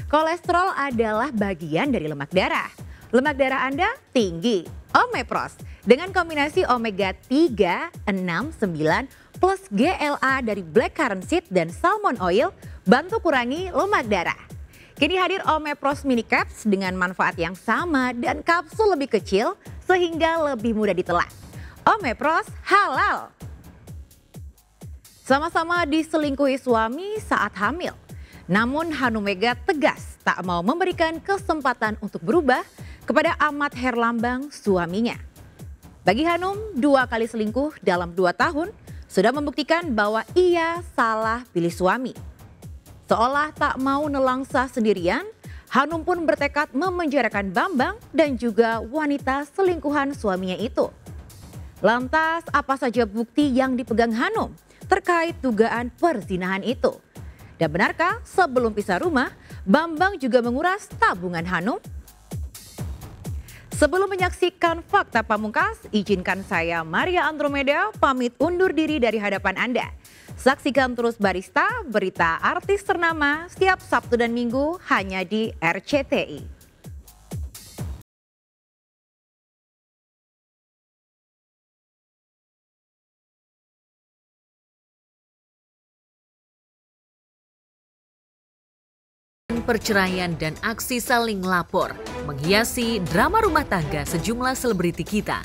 Kolesterol adalah bagian dari lemak darah. Lemak darah Anda tinggi. Omepros dengan kombinasi omega 3, 6, 9 plus GLA dari blackcurrant seed dan salmon oil bantu kurangi lemak darah. Kini hadir Omepros Mini Caps dengan manfaat yang sama dan kapsul lebih kecil sehingga lebih mudah ditelan. Omepros halal. Sama-sama diselingkuhi suami saat hamil. Namun Hanum Mega tegas tak mau memberikan kesempatan untuk berubah kepada Ahmad Herlambang suaminya. Bagi Hanum, 2 kali selingkuh dalam 2 tahun sudah membuktikan bahwa ia salah pilih suami. Seolah tak mau nelangsa sendirian, Hanum pun bertekad memenjarakan Bambang dan juga wanita selingkuhan suaminya itu. Lantas apa saja bukti yang dipegang Hanum terkait dugaan perzinahan itu? Dan benarkah sebelum pisah rumah, Bambang juga menguras tabungan Hanum? Sebelum menyaksikan fakta pamungkas, izinkan saya Maria Andromeda pamit undur diri dari hadapan Anda. Saksikan terus Barista, berita artis ternama setiap Sabtu dan Minggu hanya di RCTI. Perceraian dan aksi saling lapor menghiasi drama rumah tangga sejumlah selebriti kita.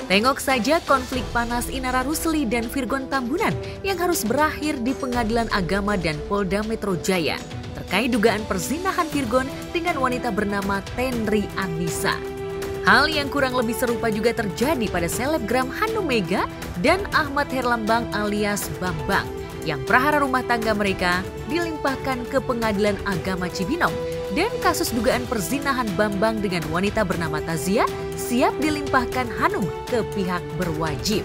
Tengok saja konflik panas Inara Rusli dan Virgon Tambunan yang harus berakhir di Pengadilan Agama dan Polda Metro Jaya terkait dugaan perzinahan Virgon dengan wanita bernama Tenri Anissa. Hal yang kurang lebih serupa juga terjadi pada selebgram Hanum Mega dan Ahmad Herlambang alias Bambang, yang prahara rumah tangga mereka dilimpahkan ke Pengadilan Agama Cibinong dan kasus dugaan perzinahan Bambang dengan wanita bernama Tazia siap dilimpahkan Hanum ke pihak berwajib.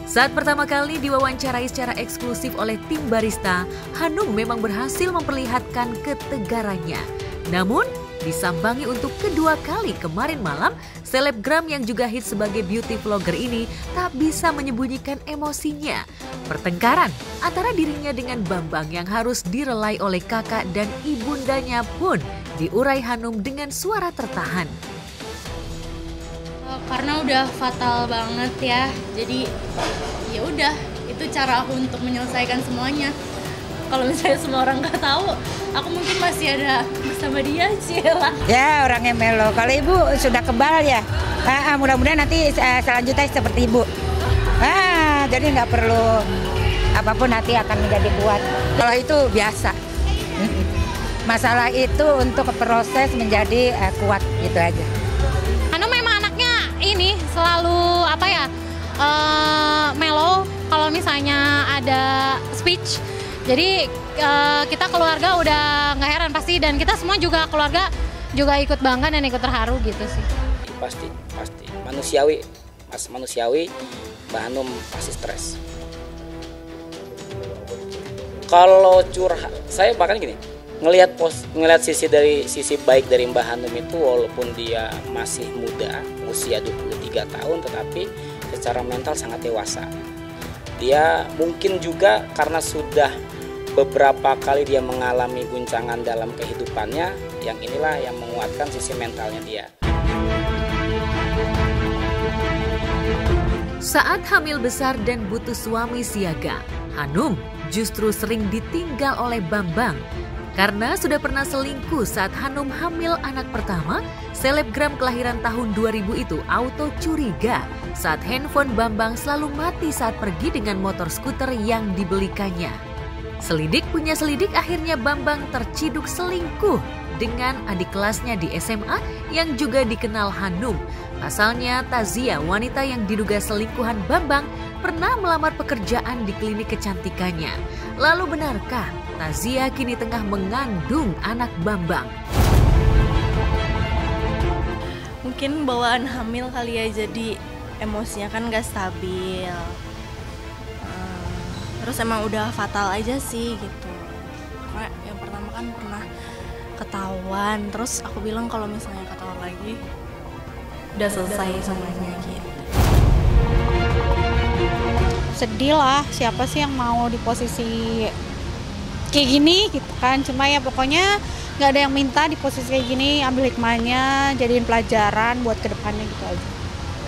Saat pertama kali diwawancarai secara eksklusif oleh tim Barista, Hanum memang berhasil memperlihatkan ketegarannya. Namun, disambangi untuk kedua kali kemarin malam, selebgram yang juga hit sebagai beauty vlogger ini tak bisa menyembunyikan emosinya. Pertengkaran antara dirinya dengan Bambang yang harus direlai oleh kakak dan ibundanya pun diurai Hanum dengan suara tertahan. Karena udah fatal banget ya, jadi ya udah itu cara aku untuk menyelesaikan semuanya. Kalau misalnya semua orang nggak tahu, aku mungkin masih ada bersama dia, Cila. Ya, orangnya melo. Kalau ibu sudah kebal ya, mudah-mudahan nanti selanjutnya seperti ibu. Jadi nggak perlu apapun, nanti akan menjadi kuat. Kalau itu biasa. Masalah itu untuk proses menjadi kuat, gitu aja. Hanum memang anaknya ini selalu melo. Kalau misalnya ada speech. Jadi kita keluarga udah nggak heran pasti, dan kita semua juga keluarga juga ikut bangga dan ikut terharu gitu sih. Pasti manusiawi, Mbak Hanum pasti stres. Kalau curhat, saya bahkan gini, ngelihat sisi baik dari Mbak Hanum itu, walaupun dia masih muda, usia 23 tahun, tetapi secara mental sangat dewasa. Dia mungkin juga karena sudah beberapa kali dia mengalami guncangan dalam kehidupannya, yang inilah yang menguatkan sisi mentalnya dia. Saat hamil besar dan butuh suami siaga, Hanum justru sering ditinggal oleh Bambang. Karena sudah pernah selingkuh saat Hanum hamil anak pertama, selebgram kelahiran tahun 2000 itu auto curiga saat handphone Bambang selalu mati saat pergi dengan motor skuter yang dibelikannya. Selidik punya selidik, akhirnya Bambang terciduk selingkuh dengan adik kelasnya di SMA yang juga dikenal Hanum. Pasalnya Tazia, wanita yang diduga selingkuhan Bambang, pernah melamar pekerjaan di klinik kecantikannya. Lalu benarkah Tazia kini tengah mengandung anak Bambang? Mungkin bawaan hamil kali ya, jadi emosinya kan gak stabil. Terus emang udah fatal aja sih gitu. Karena yang pertama kan pernah ketahuan, terus aku bilang kalau misalnya ketahuan lagi udah selesai semuanya gitu. Sedih lah, siapa sih yang mau di posisi kayak gini gitu kan. Cuma ya pokoknya nggak ada yang minta di posisi kayak gini, ambil hikmahnya, jadiin pelajaran buat kedepannya gitu aja.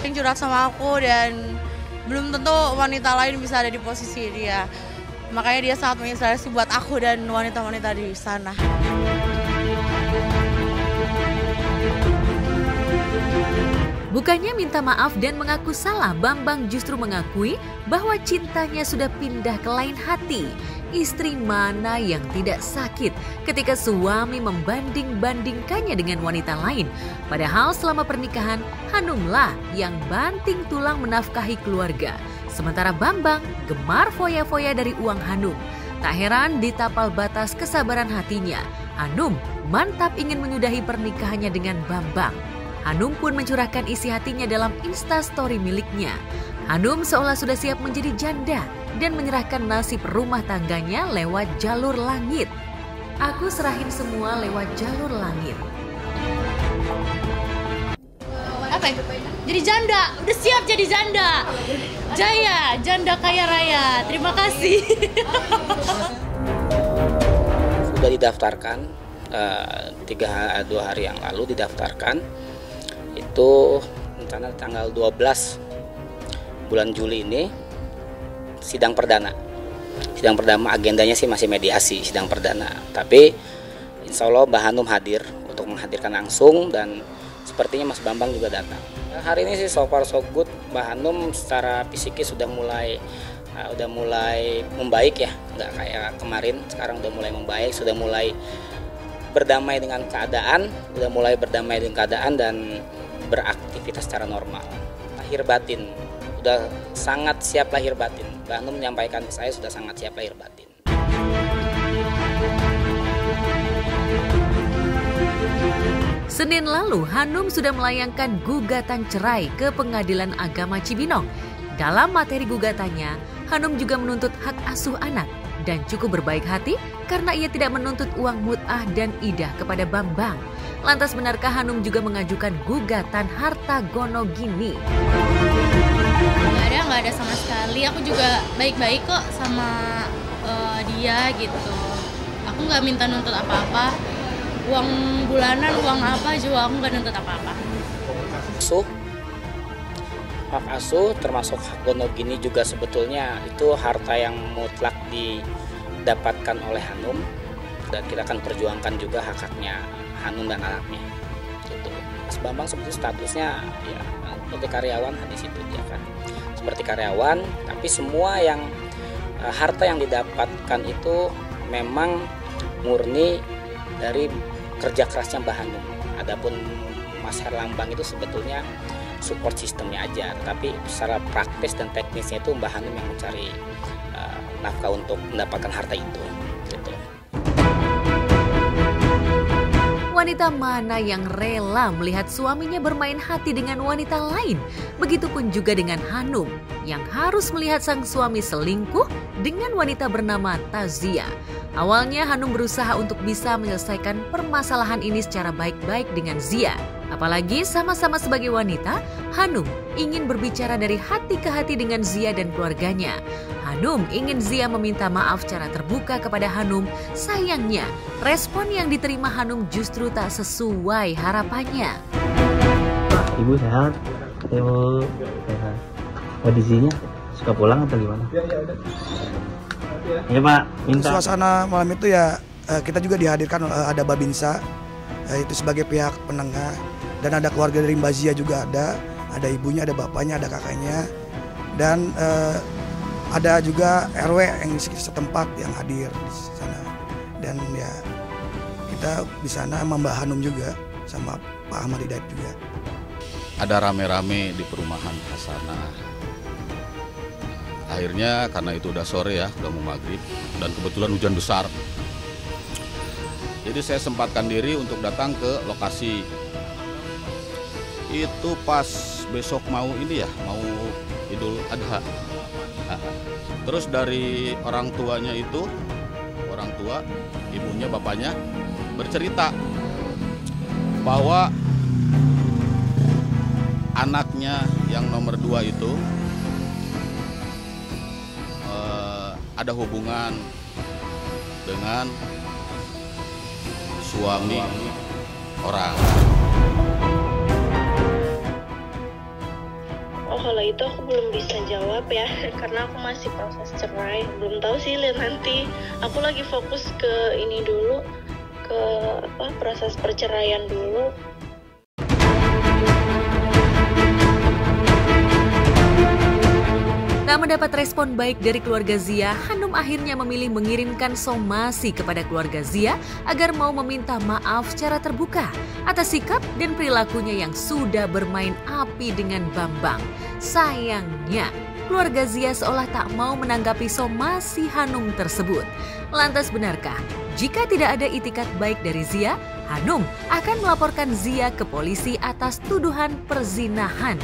Yang curhat sama aku dan belum tentu wanita lain bisa ada di posisi dia. Makanya dia sangat menginspirasi buat aku dan wanita-wanita di sana. Bukannya minta maaf dan mengaku salah, Bambang justru mengakui bahwa cintanya sudah pindah ke lain hati. Istri mana yang tidak sakit ketika suami membanding-bandingkannya dengan wanita lain? Padahal selama pernikahan, Hanumlah yang banting tulang menafkahi keluarga. Sementara Bambang gemar foya-foya dari uang Hanum. Tak heran di tapal batas kesabaran hatinya, Hanum mantap ingin menyudahi pernikahannya dengan Bambang. Hanum pun mencurahkan isi hatinya dalam Instastory miliknya. Hanum seolah sudah siap menjadi janda dan menyerahkan nasib rumah tangganya lewat jalur langit. Aku serahin semua lewat jalur langit. Apa ya? Jadi janda, udah siap jadi janda. Jaya, janda kaya raya. Terima kasih. Sudah didaftarkan 2 hari yang lalu didaftarkan. Itu rencana tanggal 12 bulan Juli ini sidang perdana. Sidang perdana agendanya sih masih mediasi sidang perdana. Tapi insya Allah Mbak Hanum hadir untuk menghadirkan langsung dan sepertinya Mas Bambang juga datang. Hari ini sih so far so good. Mbak Hanum secara fisikis sudah mulai membaik ya, nggak kayak kemarin. Sekarang udah mulai membaik, sudah mulai berdamai dengan keadaan, dan beraktivitas secara normal. Lahir batin, udah sangat siap lahir batin. Mbak Hanum menyampaikan ke saya sudah sangat siap lahir batin. Senin lalu, Hanum sudah melayangkan gugatan cerai ke Pengadilan Agama Cibinong. Dalam materi gugatannya, Hanum juga menuntut hak asuh anak dan cukup berbaik hati karena ia tidak menuntut uang mut'ah dan idah kepada Bambang. Lantas benarkah Hanum juga mengajukan gugatan harta gono gini? Nggak ada sama sekali. Aku juga baik-baik kok sama dia gitu. Aku nggak minta nuntut apa-apa. Uang bulanan, uang apa juga aku nggak nuntut apa-apa. Hak asuh termasuk hak gono gini juga sebetulnya itu harta yang mutlak didapatkan oleh Hanum, dan kita akan perjuangkan juga hak-haknya Hanum dan anaknya. Gitu. Mas Bambang sebetulnya statusnya ya seperti karyawan di situ dia kan. Seperti karyawan, tapi semua yang harta yang didapatkan itu memang murni dari kerja kerasnya Mbak Hanum. Adapun Mas Herlambang itu sebetulnya support sistemnya aja, tapi secara praktis dan teknisnya itu Mbak Hanum yang mencari nafkah untuk mendapatkan harta itu. Gitu. Wanita mana yang rela melihat suaminya bermain hati dengan wanita lain? Begitupun juga dengan Hanum yang harus melihat sang suami selingkuh dengan wanita bernama Tazia. Awalnya Hanum berusaha untuk bisa menyelesaikan permasalahan ini secara baik-baik dengan Zia. Apalagi sama-sama sebagai wanita, Hanum ingin berbicara dari hati ke hati dengan Zia dan keluarganya. Hanum ingin Zia meminta maaf secara terbuka kepada Hanum. Sayangnya, respon yang diterima Hanum justru tak sesuai harapannya. Ibu sehat? Ibu sehat. Kondisinya suka pulang atau gimana? Ya Pak, minta. Suasana malam itu ya kita juga dihadirkan ada Babinsa itu sebagai pihak penengah, dan ada keluarga dari Mbak Zia juga ada ibunya, ada bapaknya, ada kakaknya, dan ada juga RW yang setempat yang hadir di sana, dan ya kita di sana sama Mbak Hanum juga sama Pak Ahmad Hidayat juga. Ada rame-rame di perumahan Hasanah. Akhirnya karena itu udah sore ya, udah mau maghrib, dan kebetulan hujan besar. Jadi saya sempatkan diri untuk datang ke lokasi. Itu pas besok mau ini ya, mau Idul Adha. Terus dari orang tuanya itu, orang tua, ibunya, bapaknya bercerita bahwa anaknya yang nomor 2 itu ada hubungan dengan suami orang. Oh, kalau itu aku belum bisa jawab ya, karena aku masih proses cerai. Belum tahu sih, lihat nanti. Aku lagi fokus ke ini dulu, ke proses perceraian dulu. Tak mendapat respon baik dari keluarga Zia, Hanum akhirnya memilih mengirimkan somasi kepada keluarga Zia agar mau meminta maaf secara terbuka atas sikap dan perilakunya yang sudah bermain api dengan Bambang. Sayangnya, keluarga Zia seolah tak mau menanggapi somasi Hanum tersebut. Lantas benarkah jika tidak ada itikat baik dari Zia, Hanum akan melaporkan Zia ke polisi atas tuduhan perzinahan?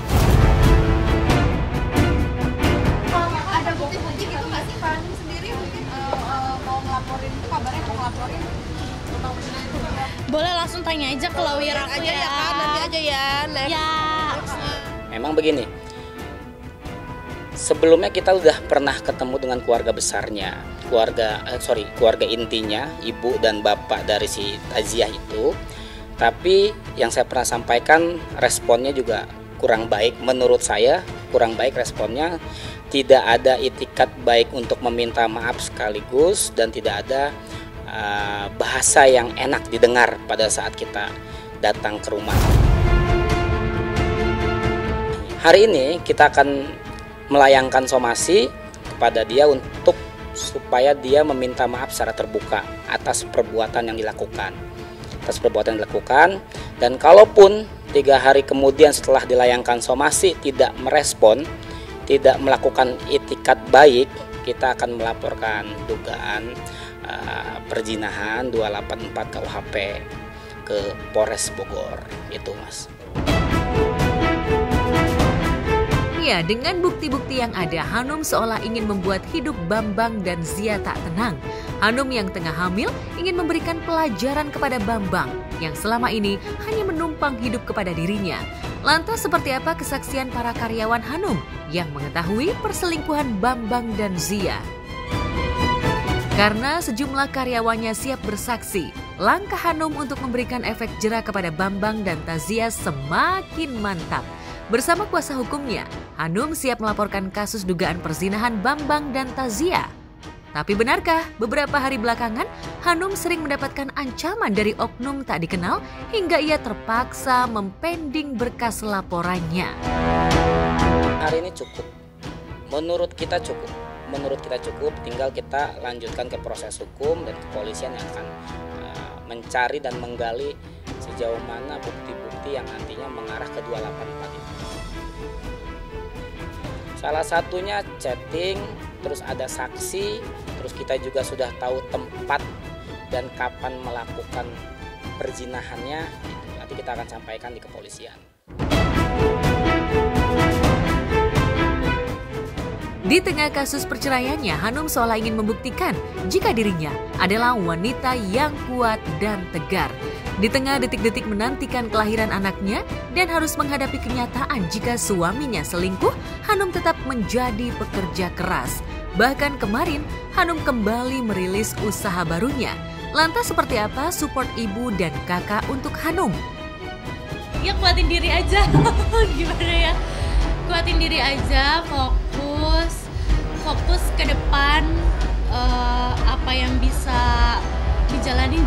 Boleh langsung tanya aja ke lawyer aku aja ya kan, nanti aja ya. Ya. Memang begini, sebelumnya kita udah pernah ketemu dengan keluarga besarnya, keluarga intinya, ibu dan bapak dari si Taziah itu. Tapi yang saya pernah sampaikan, responnya juga kurang baik. Menurut saya kurang baik responnya. Tidak ada itikat baik untuk meminta maaf sekaligus, dan tidak ada bahasa yang enak didengar pada saat kita datang ke rumah. Hari ini kita akan melayangkan somasi kepada dia untuk supaya dia meminta maaf secara terbuka atas perbuatan yang dilakukan. Dan kalaupun 3 hari kemudian setelah dilayangkan somasi tidak merespon, tidak melakukan itikat baik, kita akan melaporkan dugaan perzinahan 284 KUHP ke Polres Bogor. Itu, Mas. Ya, dengan bukti-bukti yang ada, Hanum seolah ingin membuat hidup Bambang dan Zia tak tenang. Hanum yang tengah hamil ingin memberikan pelajaran kepada Bambang yang selama ini hanya menumpang hidup kepada dirinya. Lantas seperti apa kesaksian para karyawan Hanum yang mengetahui perselingkuhan Bambang dan Zia? Karena sejumlah karyawannya siap bersaksi, langkah Hanum untuk memberikan efek jera kepada Bambang dan Tazia semakin mantap. Bersama kuasa hukumnya, Hanum siap melaporkan kasus dugaan perzinahan Bambang dan Tazia. Tapi benarkah beberapa hari belakangan Hanum sering mendapatkan ancaman dari oknum tak dikenal hingga ia terpaksa mempending berkas laporannya? Hari ini cukup. Menurut kita cukup, tinggal kita lanjutkan ke proses hukum dan kepolisian yang akan mencari dan menggali sejauh mana bukti-bukti yang nantinya mengarah ke 284 itu. Salah satunya chatting, terus ada saksi, terus kita juga sudah tahu tempat dan kapan melakukan perzinahannya. Nanti kita akan sampaikan di kepolisian. Di tengah kasus perceraiannya, Hanum seolah ingin membuktikan jika dirinya adalah wanita yang kuat dan tegar. Di tengah detik-detik menantikan kelahiran anaknya dan harus menghadapi kenyataan jika suaminya selingkuh, Hanum tetap menjadi pekerja keras. Bahkan kemarin, Hanum kembali merilis usaha barunya. Lantas seperti apa support ibu dan kakak untuk Hanum? Ya kuatin diri aja. Gimana ya? Kuatin diri aja, fokus ke depan, apa yang bisa jalanin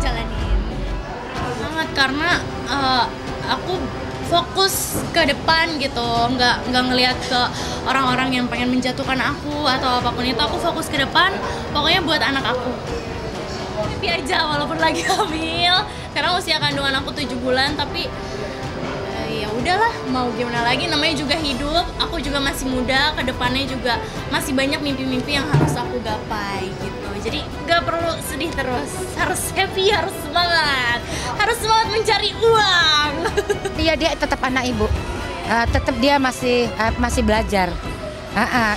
banget, karena aku fokus ke depan gitu, nggak ngelihat ke orang-orang yang pengen menjatuhkan aku atau apapun itu. Aku fokus ke depan, pokoknya buat anak aku. Happy aja walaupun lagi hamil, karena usia kandungan aku 7 bulan, tapi ya udahlah, mau gimana lagi, namanya juga hidup. Aku juga masih muda, kedepannya juga masih banyak mimpi-mimpi yang harus aku gapai gitu. Jadi nggak perlu sedih terus, harus happy, harus semangat mencari uang. Dia tetap anak ibu, tetap dia masih belajar.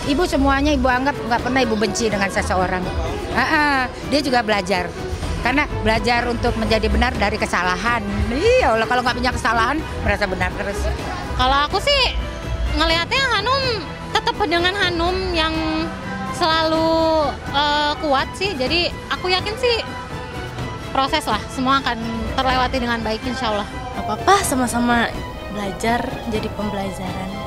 Ibu semuanya ibu anggap, nggak pernah ibu benci dengan seseorang. Dia juga belajar. Karena belajar untuk menjadi benar dari kesalahan. Iya, kalau nggak punya kesalahan, merasa benar terus. Kalau aku sih ngelihatnya Hanum tetap dengan Hanum yang selalu kuat sih. Jadi aku yakin sih proses lah, semua akan terlewati dengan baik insya Allah. Gak apa-apa, sama-sama belajar, jadi pembelajaran.